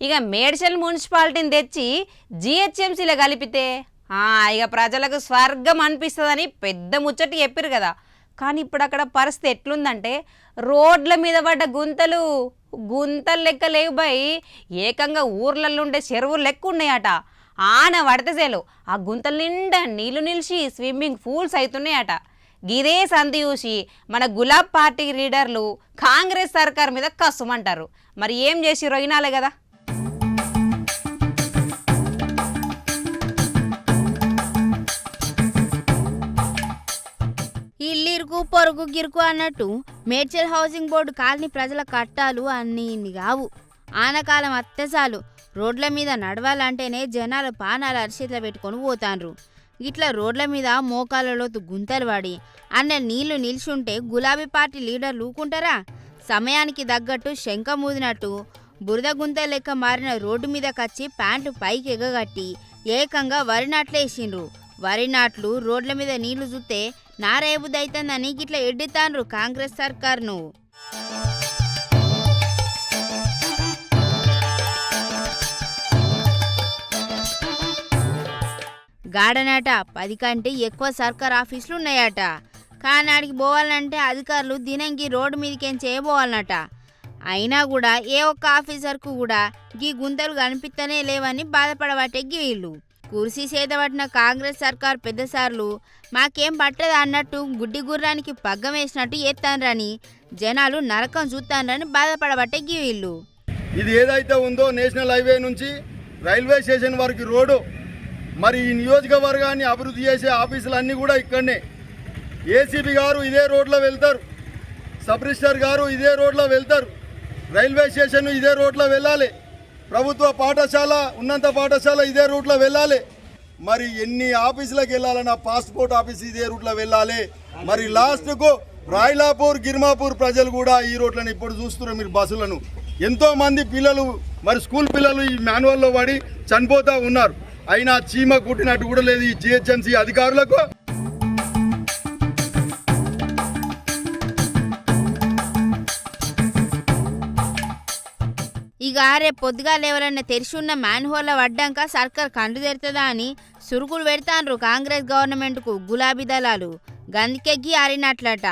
ఇక మేడ్చల్ మున్సిపాలిటీని తెచ్చి జిహెచ్ఎంసీలో కలిపితే ఇక ప్రజలకు స్వర్గం అనిపిస్తుందని పెద్ద ముచ్చట చెప్పారు కదా. కానీ ఇప్పుడు అక్కడ పరిస్థితి ఎట్లుందంటే రోడ్ల మీద పడ్డ గుంతలు లెక్క లేవు బాయ్, ఏకంగా ఊర్లలో ఉండే చెరువులు లెక్క ఉన్నాయట. ఆన వడతసేలు ఆ గుంతల నిండా నీళ్లు నిలిచి స్విమ్మింగ్ పూల్స్ అవుతున్నాయట. గిదే సంధి చూసి మన గులాబ్ పార్టీ లీడర్లు కాంగ్రెస్ సర్కార్ మీద కసుమంటారు. మరి ఏం చేసి రొయినాలే కదా. ఇల్లిరుకు పొరుగు గిరుకు అన్నట్టు మేడ్చల్ హౌసింగ్ బోర్డు కాలనీ ప్రజల కట్టాలు అన్నీ ఇన్ని కావు. ఆనకాలం అత్తెసాలు రోడ్ల మీద నడవాలంటేనే జనాలు పానాలు అరిచేతిలో పెట్టుకొని పోతాండ్రు. ఇట్లా రోడ్ల మీద మోకాళ్ళలోతు గుంతలు పడి అన్న నీళ్లు నిల్చుంటే గులాబీ పార్టీ లీడర్లు ఊకుంటారా? సమయానికి తగ్గట్టు శంఖ మూదినట్టు బురద గుంత లెక్క మారిన రోడ్డు మీద కచ్చి ప్యాంటు పైకి ఎగగట్టి ఏకంగా వరి నాట్లేసిండ్రు. వరి నాట్లు రోడ్ల మీద నీళ్లు చూస్తే నారేబుదైతుందని గిట్లా ఎడ్డుతాండ్రు కాంగ్రెస్ సర్కార్ను. గాడనట 10 కంటే ఎక్కువ సర్కార్ ఆఫీసులు ఉన్నాయట. కానీ ఆడికి పోవాలంటే అధికారులు దినంకి రోడ్డు మీదకేం పోవాలన్నట. అయినా కూడా ఏ ఒక్క ఆఫీసర్కు కూడా గీ గుంతలు కనిపిస్తనే లేవని బాధపడబట్టే వీళ్ళు. కుర్సీ చేతబట్టిన కాంగ్రెస్ సర్కార్ పెద్దసార్లు మాకేం పట్టదా అన్నట్టు గుడ్డి గుర్రానికి పగ్గం వేసినట్టు ఎత్తాన్రని జనాలు నరకం చూస్తాన్రని బాధపడబట్టే వీళ్ళు. ఇది ఏదైతే ఉందో నేషనల్ హైవే నుంచి రైల్వే స్టేషన్ వరకు రోడ్డు, మరి ఈ నియోజకవర్గాన్ని అభివృద్ధి చేసే ఆఫీసులన్నీ కూడా ఇక్కడనే. ఏసీబీ గారు ఇదే రోడ్లో వెళ్తారు, సబ్ రిజిస్టర్ గారు ఇదే రోడ్లో వెళ్తారు, రైల్వే స్టేషన్ ఇదే రోడ్లో వెళ్ళాలి, ప్రభుత్వ పాఠశాల ఉన్నత పాఠశాల ఇదే రూట్లో వెళ్ళాలి. మరి ఎన్ని ఆఫీసులకు వెళ్ళాలన్నా పాస్పోర్ట్ ఆఫీస్ ఇదే రూట్లో వెళ్ళాలి. మరి లాస్ట్కు రాయలాపూర్ గిర్మాపూర్ ప్రజలు కూడా ఈ రోడ్లను ఇప్పుడు చూస్తున్నారు. మీరు బస్సులను ఎంతోమంది పిల్లలు మరి స్కూల్ పిల్లలు ఈ మాన్యువల్లో పడి చనిపోతూ ఉన్నారు. అయినా చీమ కుట్టినట్టు కూడా లేదు ఈ జిహెచ్ఎంసీ అధికారులకు. ఇక రేపు పొద్దుగా ఎవరన్నా తెరిచి ఉన్న మ్యాన్హోల్లో పడ్డాక సర్కార్ కండు తెరుతుందా అని సురుకులు పెడతాండ్రు కాంగ్రెస్ గవర్నమెంట్కు గులాబీ దళాలు. గందికెగ్గి ఆరినట్లట.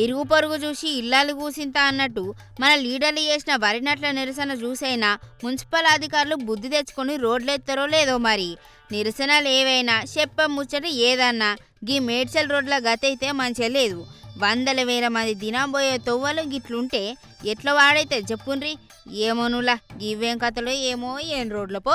ఇరుగు పొరుగు చూసి ఇల్లాలు కూసింతా అన్నట్టు మన లీడర్లు చేసిన వరినట్ల నిరసన చూసైనా మున్సిపల్ అధికారులు బుద్ధి తెచ్చుకొని రోడ్లెత్తారో లేదో మరి. నిరసనలు ఏవైనా ముచ్చట ఏదన్నా గీ మేడ్చల్ రోడ్ల గతైతే మంచిగా లేదు. వందల వేల మంది దినంబోయే తొవ్వలు గిట్లుంటే ఎట్లా వాడైతే చెప్పుండ్రి. ఏమోనులా గివ్వేం కథలో ఏమో ఏం రోడ్లపో.